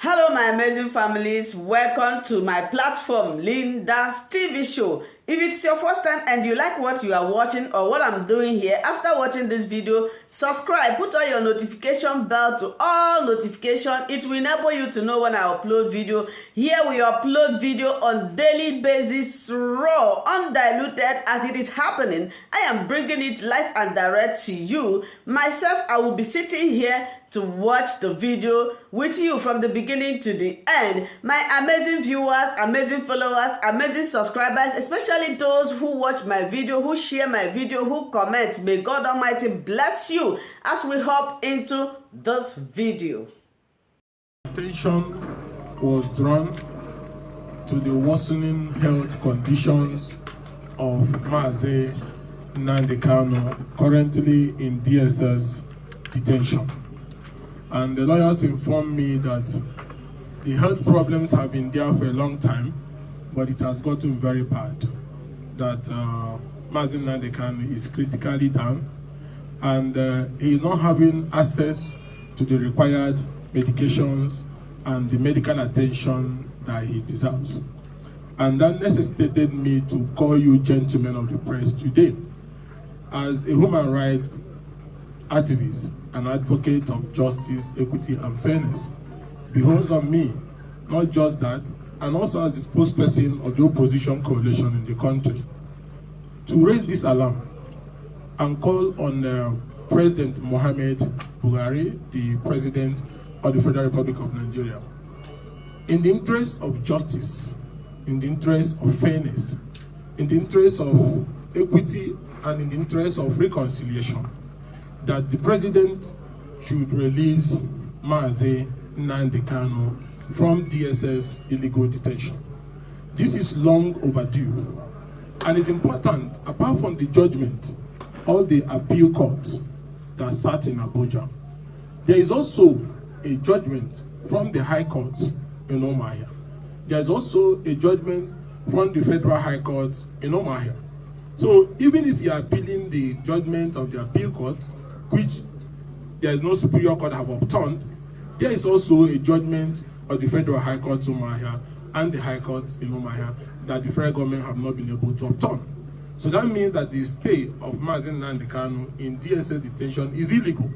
Hello my amazing families, welcome to my platform Linda's TV show. If it's your first time and you like what you are watching or what I'm doing here, after watching this video, subscribe, put on your notification bell to all notification. It will enable you to know when I upload video. Here we upload video on daily basis, raw, undiluted as it is happening. I am bringing it live and direct to you. Myself, I will be sitting here to watch the video with you from the beginning to the end. My amazing viewers, amazing followers, amazing subscribers, especially those who watch my video, who share my video, who comment. May God Almighty bless you as we hop into this video. Attention was drawn to the worsening health conditions of Mazi Nnamdi Kanu, currently in DSS detention. And the lawyers informed me that the health problems have been there for a long time, but it has gotten very bad. That Mazi Nnamdi Kanu is critically down, and he is not having access to the required medications and the medical attention that he deserves. And that necessitated me to call you gentlemen of the press today. As a human rights activist, an advocate of justice, equity, and fairness, behoves on me, not just that, and also as the spokesperson of the opposition coalition in the country, to raise this alarm and call on President Muhammad Buhari, the President of the Federal Republic of Nigeria, in the interest of justice, in the interest of fairness, in the interest of equity, and in the interest of reconciliation, that the president should release Mazi Nnamdi Kanu from DSS illegal detention. This is long overdue, and it's important, apart from the judgment of the appeal court that sat in Abuja, there is also a judgment from the High Court in Omahia. There is also a judgment from the Federal High Court in Omahia. So even if you are appealing the judgment of the appeal court, which there is no superior court have overturned, there is also a judgment of the Federal High Court in Omahia and the High Court in Omahia that the federal government have not been able to overturn. So that means that the stay of Mazi Nnamdi Kanu in DSS detention is illegal.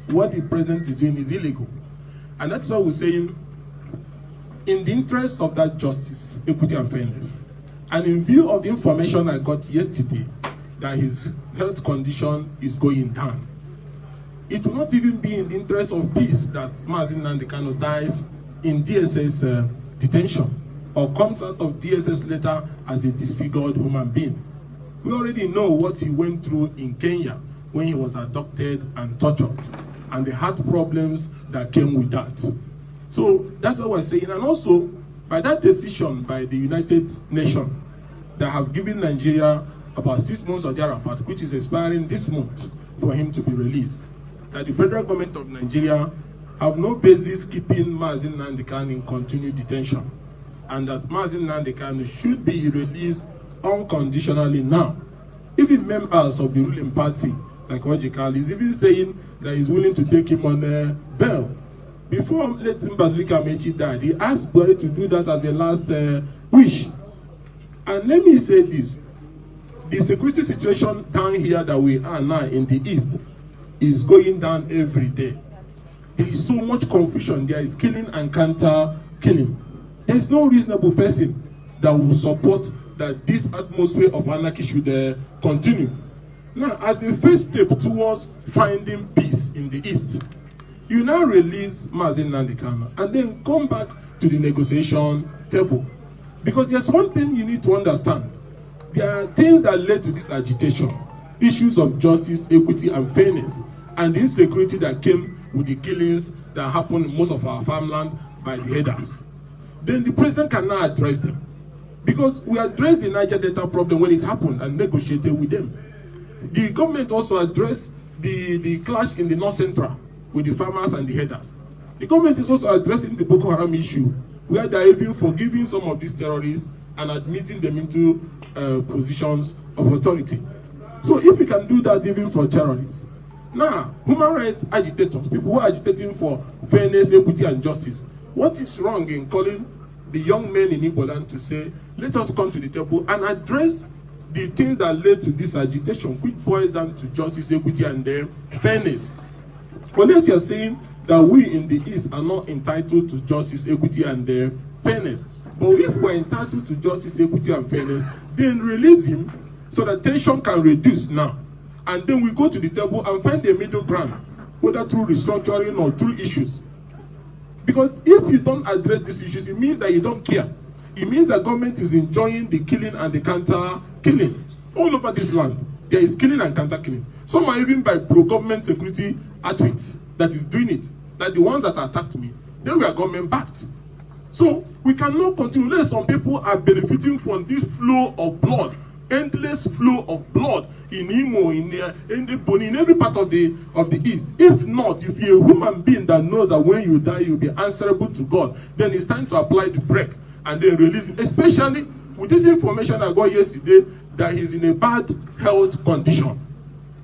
What the president is doing is illegal. And that's why we're saying, in the interest of that justice, equity, and fairness, and in view of the information I got yesterday that his health condition is going down, it will not even be in the interest of peace that Mazi Nnamdi Kanu dies in DSS detention or comes out of DSS later as a disfigured human being. We already know what he went through in Kenya when he was abducted and tortured, and the heart problems that came with that. So that's what we're saying. And also, by that decision by the United Nations that have given Nigeria about 6 months or thereabout, which is expiring this month, for him to be released, that the federal government of Nigeria have no basis keeping Mazi Nnamdi Kanu in continued detention, and that Mazi Nnamdi Kanu should be released unconditionally now. Even members of the ruling party, like Ojikal, is even saying that he's willing to take him on bail. Before letting Bazilika Mechi die, he asked Buhari to do that as a last wish. And let me say this. The security situation down here that we are now in the east is going down every day. There is so much confusion. There is killing and counter killing. There is no reasonable person that will support that this atmosphere of anarchy should continue. Now, as a first step towards finding peace in the east, you now release Mazi Nnamdi Kanu and then come back to the negotiation table. Because there's one thing you need to understand. There are things that led to this agitation, issues of justice, equity, and fairness, and the insecurity that came with the killings that happened in most of our farmland by the headers. Then the president cannot address them, because we addressed the Niger Delta problem when it happened and negotiated with them. The government also addressed the clash in the North Central with the farmers and the headers. The government is also addressing the Boko Haram issue, where they are even forgiving some of these terrorists and admitting them into positions of authority. So if we can do that even for terrorists, Now, human rights agitators, people who are agitating for fairness, equity, and justice, what is wrong in calling the young men in Igbo land to say, let us come to the table and address the things that led to this agitation, which boils down to justice, equity, and fairness. Unless you're saying that we in the East are not entitled to justice, equity, and fairness. But if we're entitled to justice, equity, and fairness, then release him so that tension can reduce now. And then we go to the table and find a middle ground, whether through restructuring or through issues. Because if you don't address these issues, it means that you don't care. It means that government is enjoying the killing and the counter-killing. All over this land, there is killing and counter-killing. Some are even by pro-government security outfits that is doing it. Like the ones that attacked me, then we are government-backed. So we cannot continue. Let some people are benefiting from this flow of blood, endless flow of blood in Imo, in every part of the East. If not, if you're a human being that knows that when you die, you'll be answerable to God, then it's time to apply the brake and then release him. Especially with this information I got yesterday that he's in a bad health condition.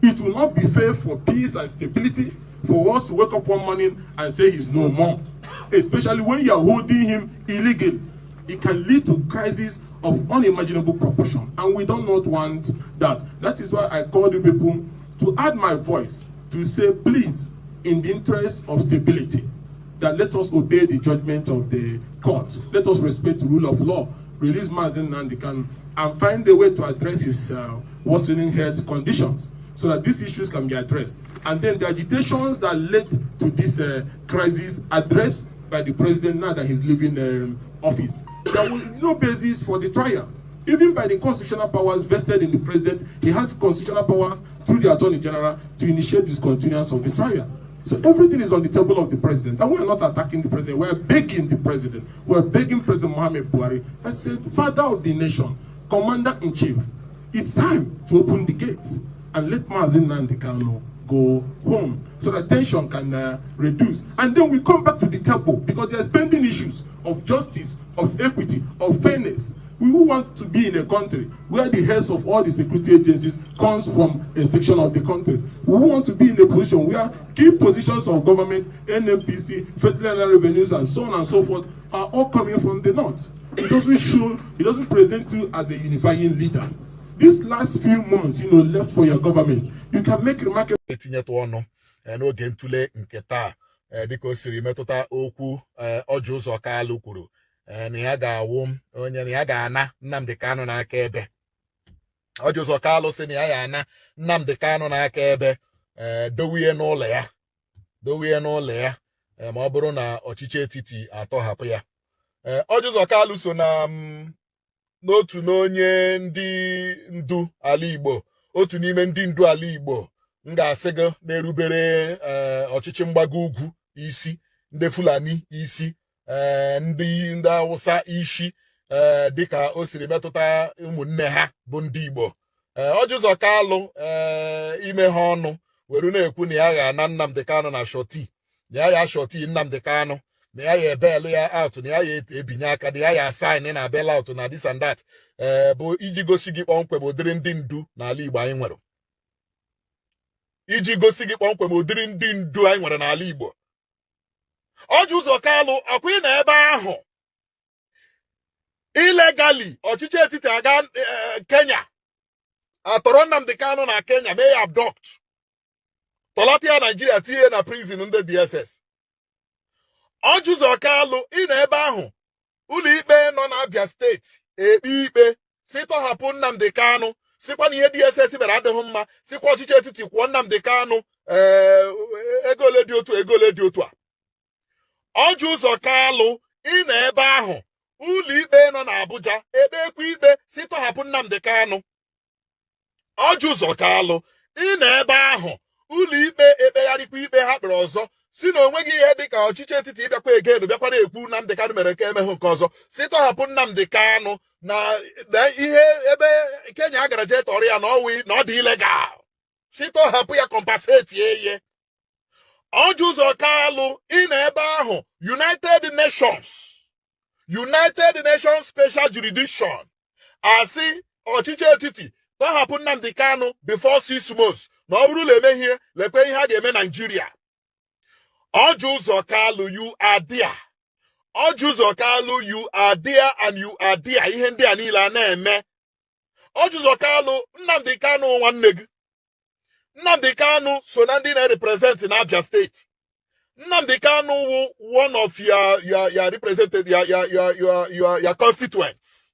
It will not be fair for peace and stability for us to wake up one morning and say he's no more. Especially when you are holding him illegally. It can lead to crisis of unimaginable proportion, and we do not want that. That is why I call the people to add my voice to say, please, in the interest of stability, that let us obey the judgment of the court. Let us respect the rule of law. Release Mazen Nnamdi and find a way to address his worsening health conditions so that these issues can be addressed. And then the agitations that led to this crisis addressed by the president now that he's leaving office. There was no basis for the trial. Even by the constitutional powers vested in the president, he has constitutional powers through the Attorney General to initiate discontinuance of the trial. So everything is on the table of the president. And we are not attacking the president. We are begging the president. We are begging President Mohamed Buhari. I said, Father of the nation, Commander-in-Chief, it's time to open the gates and let Mazen Nnamdi Kanu go home so that tension can reduce. And then we come back to the table because there's pending issues of justice, of equity, of fairness. We want to be in a country where the heads of all the security agencies comes from a section of the country. We want to be in a position where key positions of government, NMPC, federal revenues, and so on and so forth are all coming from the north. It doesn't present you as a unifying leader. These last few months, left for your government, you can make remarkable. N'oge ntule nke taa dịka o siri metụta okwu ọjọ ụzọ Kalụ kwuru na ya ga-awụ onye na ya ga-ana Nnamdi Kanu n'aka ebe. Ọjọ ụzọ Kalụ sị na ya ga-ana Nnamdi Kanu n'aka ebe dowie n'ụlọ ya ma ọ bụrụ na ọchịchị etiti atọhapụ ya. Ọjọ ụzọ Kalụ so na n'otu n'onye ndị ndu ala Igbo, otu n'ime ndị ndu ala Igbo m ga-asị gị na-erubere ọchịchị mgbago ugwu isi, ndị Fulani isi, ndị Awụsa isi, dịka o siri metụta ụmụnne ha bụ ndị Igbo. Ọjọ ụzọ Kalụ ime ha ọnụ were na-ekwu na ya ga-ana Nnamdi Kanu na shọti, na ya ya shọti Nnamdi Kanu, na ya ya ebelu ya out, na ya ya ebinye aka, na ya ya sign na bel out na this and that, bụ iji gosi gị kpọmkwem ụdịrị ndị ndu n'ala Igbo anyị nwere. Iji gosi gị kpọmkwem ụdịrị ndị ndu anyị nwere n'ala Igbo. Ọjọ ụzọ Kalụ ọkwa ị na ebe ahụ illegally ọchịchị etiti aga Kenya atọrọ Nnamdi Kanu na Kenya, mee ya abduct, tọlata ya Nigeria, tinye na prison ndị DSS. Ọjọ ụzọ Kalụ ị na ebe ahụ ụlọ ikpe nọ na Abia steeti ekpe ikpe si tọhapụ Nnamdi Kanu, sikwa na ihe DSS mere adịghị mma, sikwa ọchịchị etiti kwụọ Nnamdi Kanu ego ole dị otu a. Ọjọ ụzọ Kalụ ị na ebe ahụ ụlọ ikpe nọ na Abuja ekpe ikpe si tọhapụ Nnamdi Kanu. Ọjọ ụzọ Kalụ ị na ebe ahụ ụlọ ikpe ekpegharịkwa ikpe ha kpere ọzọ, si na onweghị ihe dịka ọchịchị etiti ịbịakwa egenu bịakwa na-ekwu Nnamdi Kanu mere nke emehụ nke ọzọ, si tọhapụ Nnamdi Kanu na ihe ebe Kenya gara jee tọrọ ya na ọ dị ilegal, si tọhapụ ya compensate ihe. Ọjọ ụzọ Kalụ ị na ebe ahụ United Nations Special Jurisdiction asị ọchịchị etiti tọhapụ Nnamdi Kanu before 6 months, No rule me here, le pe ihe ga-eme Nigeria. Ojuzo Kalu, you are there. Ojuzo Kalu, you are there and you are there. Ihe ndị a niile na-eme. Ojuzo Kalu, Nnamdi Kanu nwanne gị. Nnamdi Kanu so na ndị na-represent in Abia State. Nnamdi Kanu one of your represented your constituents.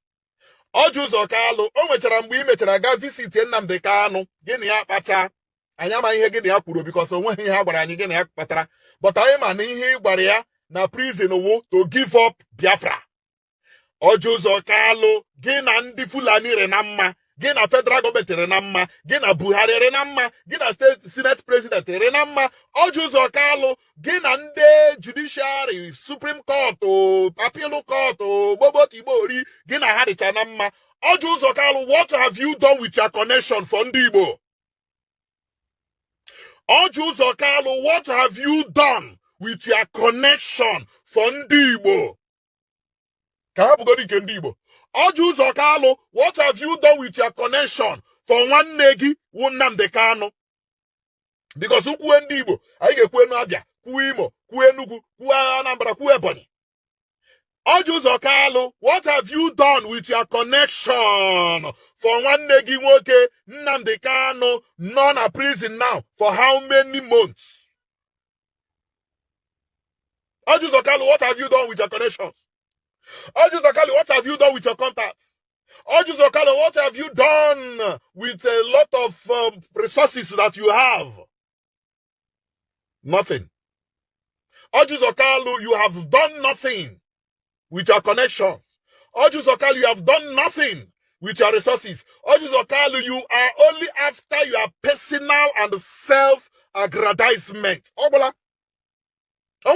Ojuzo Kalu, o nwechara mgbe I mechara ga visit Nnamdi Kanu, gịnị ya kpacha. Anyị ama ihe gịnị ya kwuru because onweghị ihe gbara anyị gịnị ya kpatara. But anyị ma na ihe gbara ya na prison wo to give up Biafra. Ojuzo Kalu, gị na ndị Fulani re na mma, gị na federal government re na mma, gị na Buhari re na mma, gị na state senate president re na mma. Ojuzo Kalu, gị na ndị judiciary, supreme court, appeal court, Bobo Tibori, gị na ha dịcha na mma. Ojuzo Kalu, what have you done with your connection for ndị Igbo? Ojuzo Kalu, what have you done with your connection for ndị Igbo? Ojuzo Kalu, what have you done with your connection for nwanne gị wu Nnamdi Kanu? Because ukwu ndị Igbo, anyị ga-ekwu enu Abia, kwu Imo, kwu Enugu, kwu Anambra, kwu Ebonyi. Ojuzo Kalu, what have you done with your connection for nwanne gị nwoke Nnamdi Kanu nọ na prison now for how many months? Ojuzo Kalu, what have you done with your connections? Ojuzo Kalu, what have you done with your contacts? Ojuzo Kalu, what have you done with a lot of resources that you have? Nothing. Ojuzo Kalu, you have done nothing with your connections. Ojuzo Kalu, you have done nothing with your resources. Ojuzo Kalu, you are only after your personal and self-aggrandizement. Obola. Now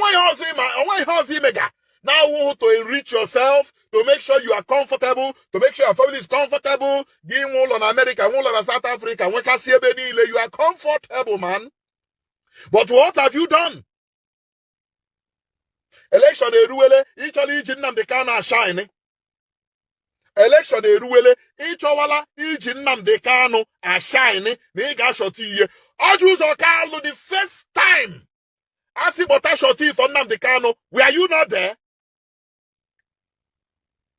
to enrich yourself, to make sure you are comfortable, to make sure your family is comfortable. You are America, you are South Africa, you are comfortable, man. But what have you done? Election eruwele, icholi iji Nnamdi Kanu shine. Election eruwele, ichowala iji Nnamdi Kanu shine. Niga shoti ye. Ojuzo Kalu, the first time Asibota shoti for Nnamdi Kanu, were you not there?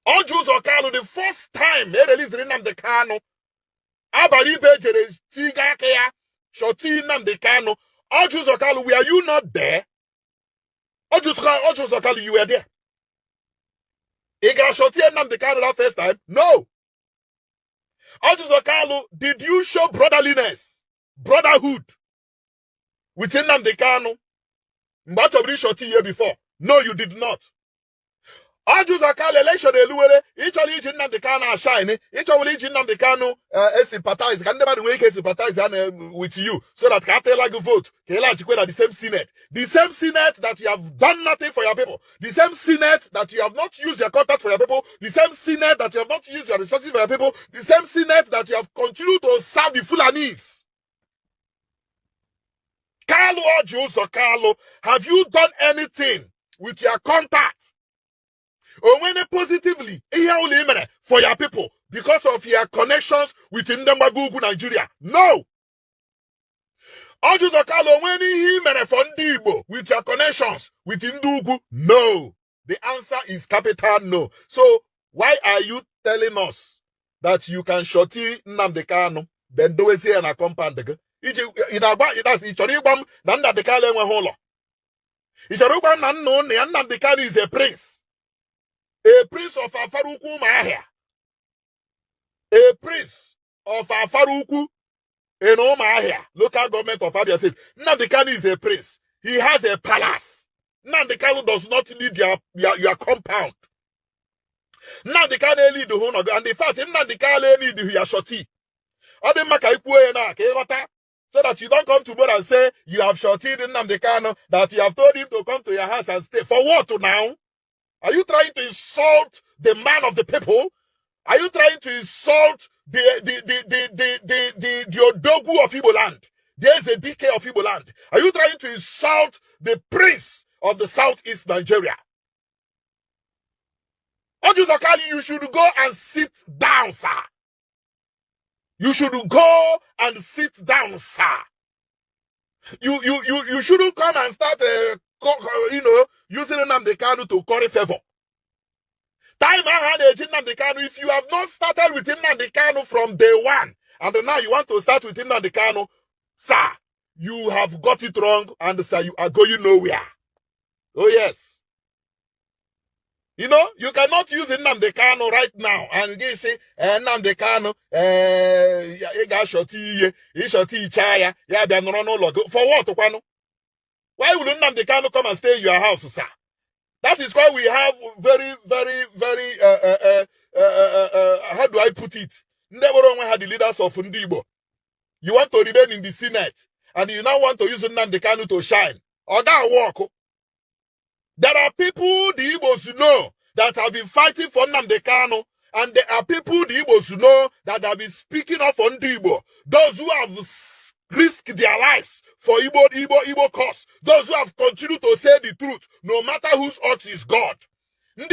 Ojuzo Kalu, the first time they released Nnamdi Kanu, Abali Bejere Tiga Kea shoti Nnamdi Kanu. Ojuzo Kalu, were you not there? Ojuzo Kalu, you were there. Iga shoti Nnamdi Kanu that first time? No. Ojuzo Kalu, did you show brotherliness, brotherhood with Nnamdi Kanu? Mbachobri shoti year before. No, you did not. Ojuzo Kalu election eluwele, each only iji Nnamdi Kanu shine, each only iji Nnamdi Kanu sympathize. Can never make sympathize with you so that can tell like vote. The same Senate. The same Senate that you have done nothing for your people. The same Senate that you have not used your contact for your people. The same Senate that you have not used your resources for your people. The same Senate that you have continued to serve the Fulanis. Kalu Ojuzo Kalu, have you done anything with your contact? Or when positively for your people because of your connections with Ndambagugu, Nigeria? No. Ojuzo Kalu, when he for Ndibo with your connections with Ndugu? No. The answer is capital no. So why are you telling us that you can shorty Nnamdi Kanu, then do we say an compound? That's Ichoribam Nnamdi Kanu enwe holo. Ichoribam Nnamdi Kanu is a prince. A prince of Afaruku Mahia. A prince of Afaruku in Omahia, local government of Abia State. Nnamdi Kanu is a prince. He has a palace. Nnamdi Kanu does not need your compound. Nnamdi Kanu need the honor. And in fact, Nnamdi Kanu need your shorty. So that you don't come tomorrow and say you have shorted Nnamdi Kanu, that you have told him to come to your house and stay. For what now? Are you trying to insult the man of the people? Are you trying to insult the Odogu of Igbo land? There's a DK of Igbo land. Are you trying to insult the prince of the southeast Nigeria? Ojuzo Kalu, you should go and sit down, sir. You should go and sit down, sir. You shouldn't come and start, using Nnamdi Kanu to curry favor. Time I had Nnamdi Kanu. If you have not started with Nnamdi Kanu from day one, and now you want to start with Nnamdi Kanu, sir, you have got it wrong, and sir, you are going nowhere. Oh yes. You know, you cannot use Nnamdi Kanu right now and you say, Nnamdi Kanu, for what, Kwano? Why would Nnamdi Kanu come and stay in your house, sir? That is why we have very, how do I put it? Never had the leaders of Ndibo. You want to remain in the Senate, and you now want to use Nnamdi Kanu to shine. Or that walk. There are people the Igbos know that have been fighting for Nnamdi Kanu, and there are people the Igbos know that have been speaking up for Igbo. Those who have risked their lives for Igbo cause. Those who have continued to say the truth, no matter whose odds is God. You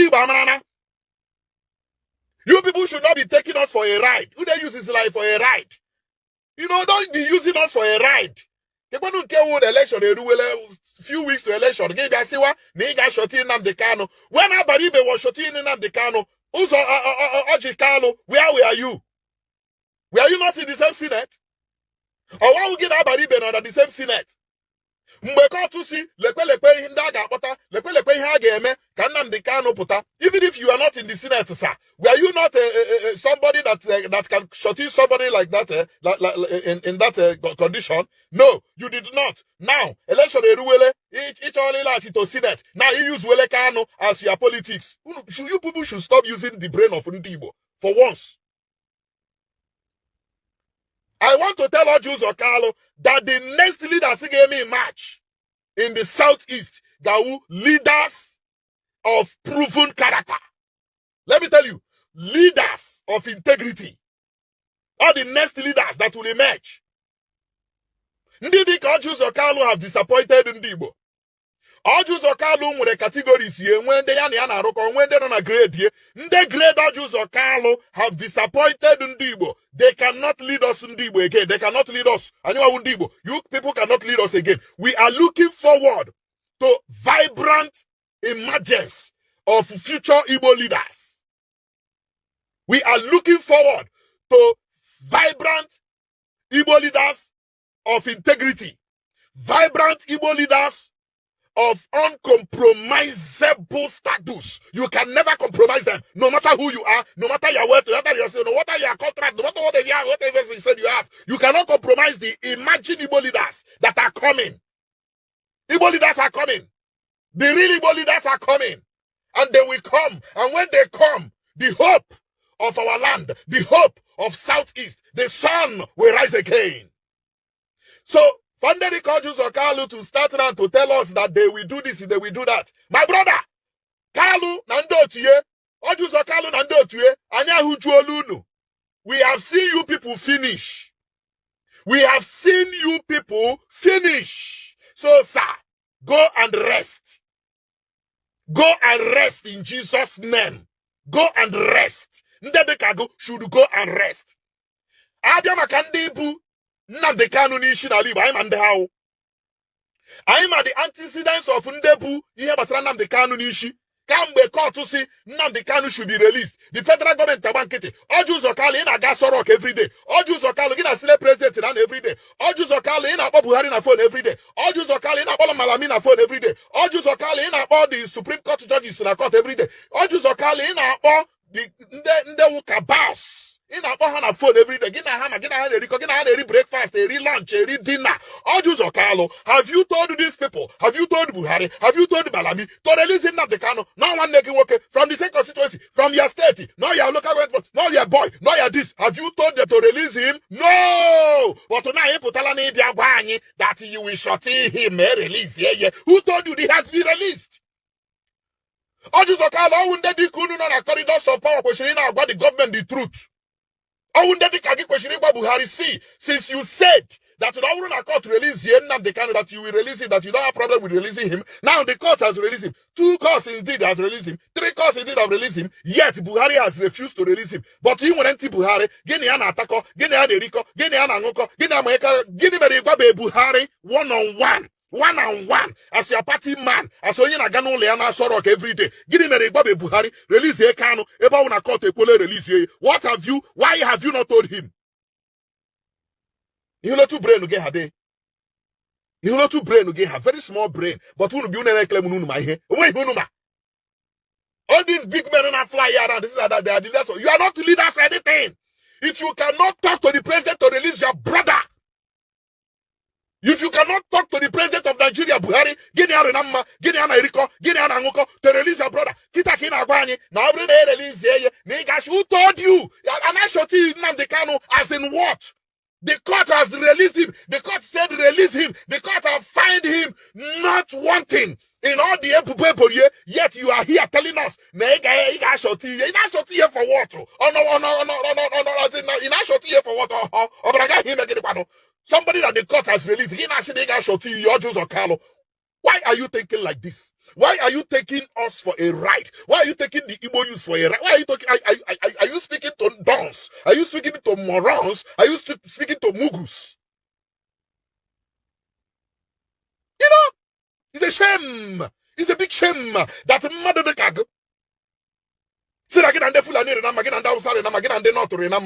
people should not be taking us for a ride. Who they use his life for a ride? You know, don't be using us for a ride. When you get one election, few weeks to election, when Abaribe was shooting Nnamdi Kanu, also Kanu, where were you? Were you not in the same Senate? Or why would get Abaribe under the same Senate? Even if you are not in the Senate, sir, were you not somebody that can shot you somebody like that in that condition? No, you did not. Now, election each only like to Senate. Now you use Wele Kanu as your politics. You people should stop using the brain of Ndibo for once. I want to tell Ojus Okalo that the next leaders gave me match in the southeast, that leaders of proven character. Let me tell you, leaders of integrity are the next leaders that will emerge. Ndidi Ojus Okalo have disappointed Ndibo. Ojus Okalo with the categories here when they are when they don't grade here. They grade Ojus Okalo have disappointed Ndibo. They cannot lead us Ndibo again. They cannot lead us. Ndibo. You people cannot lead us again. We are looking forward to vibrant emergence of future Igbo leaders. We are looking forward to vibrant Igbo leaders of integrity. Vibrant Igbo leaders of uncompromisable status. You can never compromise them, no matter who you are, no matter your wealth, no matter your contract, no matter whatever you said you have. You cannot compromise the imagined Igbo leaders that are coming. Igbo leaders are coming. The real Igbo leaders are coming. And they will come. And when they come, the hope of our land, the hope of Southeast, the sun will rise again. So, Funderi Ojus Okalo to start now to tell us that they will do this, they will do that. My brother, Kalu Nando Tuye, Ojus Okalo Nando Tuye, Anya Hujuolunu. We have seen you people finish. We have seen you people finish. So, sir, go and rest. Go and rest in Jesus' name. Go and rest. Ndebekago should go and rest. Adiama Kandibu. Nnamdi Kanu nishi na liba I'm the how. I'm at the antecedents of Ndebu. Ihe basara Nnamdi Kanu nishi. Kambe court to see Nnamdi Kanu should be released. The federal government tabankete. Ojus Okalo in a gas rock every day. Ojus Okalo in a Senate president every day. Ojus Okalo in a Buhari na phone every day. Ojus Okalo in a Bola Malami na phone every day. Ojus Okalo in a all the Supreme Court judges in a court every day. Ojus Okalo in a all the Ndewu boss. In a phone every day, get a hammer, get a breakfast, a lunch, a dinner. Ojus Okalo, have you told these people? Have you told Buhari? Have you told Malami to release Nnamdi Kanu? No one making work from the same constituency, from your state, no your local government, no your boy, no your this. Have you told them to release him? No! But now you put that you will shut him, release. Yeah. Who told you he has been released? Ojus Okalo, wouldn't they couldn't on a corridors of power questioning about the government the truth? See, since you said that you don't want to court release Nnamdi Kanu, that you will release him, that you don't have problem with releasing him. Now the court has released him. 2 courts indeed has released him. 3 courts indeed have released him. Yet Buhari has refused to release him. But you want to Buhari, Guinea Atako, Guinea Eriko, Guinea Anangoko, Guinea America, Guinea Merigwabe Buhari, one-on-one. One-on-one, as your party man, as you na gano leana sorok every day. Gini mere Igbabe Buhari, release ye Kanu, eba una court ekole release ye. What have you, why have you not told him? You know, 2 brain to get her day. You know, 2 brain to get her, very small brain, but who be una reclaim unuma here? Wait, unuma. All these big men are fly around, this is that they are leaders. You are not leaders anything. If you cannot talk to the president to release your brother, if you cannot talk to the president of Nigeria, Buhari, Guinea Renama, Guinea Eriko, Guinea Anangoko, to release your brother, Kita Kina Gwani, now every day release ye, niggas, who told you? And I shot Nnamdi Kanu as in what? The court has released him. The court said release him. The court have fined him not wanting in all the people here. Yet you are here telling us, nigga, shot here for what? Oh no, in a shot here for what? Oh, but I got him again. Somebody that the court has released, why are you thinking like this? Why are you taking us for a ride? Why are you taking the Igbo youth for a ride? Why are you talking? Are you speaking to dons? Are you speaking to morons? Are you speaking to mugus? You know, it's a shame. It's a big shame that mother the kago.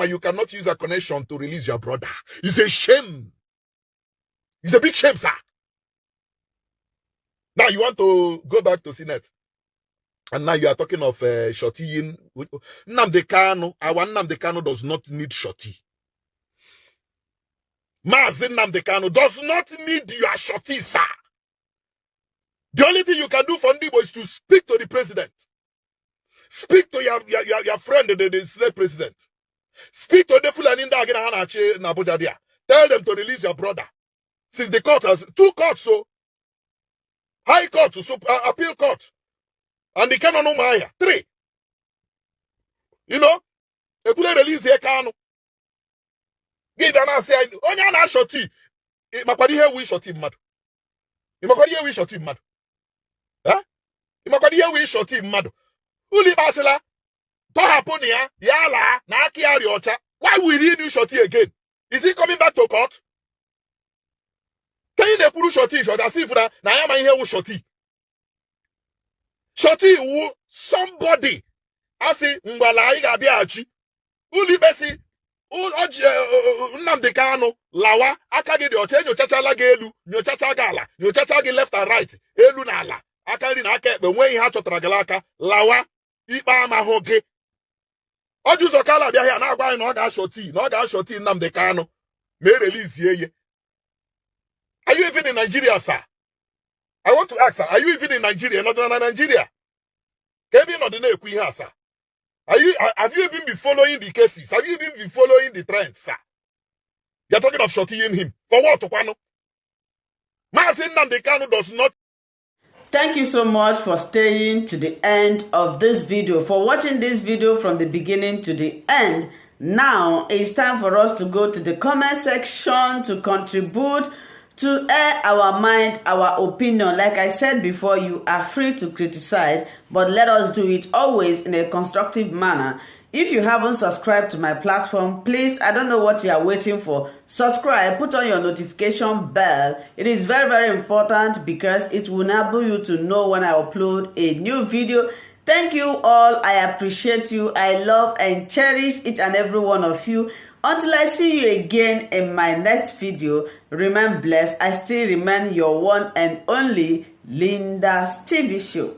You cannot use a connection to release your brother. It's a shame. It's a big shame, sir. Now you want to go back to Senate. And now you are talking of shorty. Nnamdi Kanu, our Nnamdi Kanu does not need shorty. Mazi Nnamdi Kanu does not need your shorty, sir. The only thing you can do for Ndibo is to speak to the president. Speak to your friend, the Senate president. Speak to the Fulani in Abuja there. Tell them to release your brother. Since the court has 2 courts, so High Court, Appeal Court, and the Kanu Maya 3. You know, they could release the Kanu. Get an say, Onyana shoti. Makwadi here we shot him mad. Makwadi here we shot him mad. Huh? Makwadi here we shot him mad. Uli Basila, Tohaponia, Yala, Naki Ariocha. Why will he do shorty again? Is he coming back to court? Can you put shorty shot as if na am here with shorty? Shorty who somebody asi Ngwala Iga Biachi. Uli Besi, Nnamdi Kanu, Lawa, Akagi the Oche, Nyochacha Lagelu, Nyochacha Gala, Nyochacha left and right, Elu Nala, Akari Nake, but when he had to Tragalaka, Lawa. Ipa mahoge. Oju Zokala bia here na agba no ga shoti Nnamdi Kanu. May release ye. Are you even in Nigeria, sir? I want to ask, sir, are you even in Nigeria? Not in Nigeria. Can you not the here, sir? Have you even been following the cases? Have you even been following the trends, sir? You're talking of shorting him. For what, Kwano? Mazi Nnamdi Kanu does not. Thank you so much for staying to the end of this video, for watching this video from the beginning to the end. Now it's time for us to go to the comment section to contribute, to air our mind, our opinion. Like I said before, you are free to criticize, but let us do it always in a constructive manner. If you haven't subscribed to my platform, please, I don't know what you are waiting for. Subscribe, put on your notification bell. It is very, very important because it will enable you to know when I upload a new video. Thank you all. I appreciate you. I love and cherish each and every one of you. Until I see you again in my next video, remain blessed. I still remain your one and only Linda's TV show.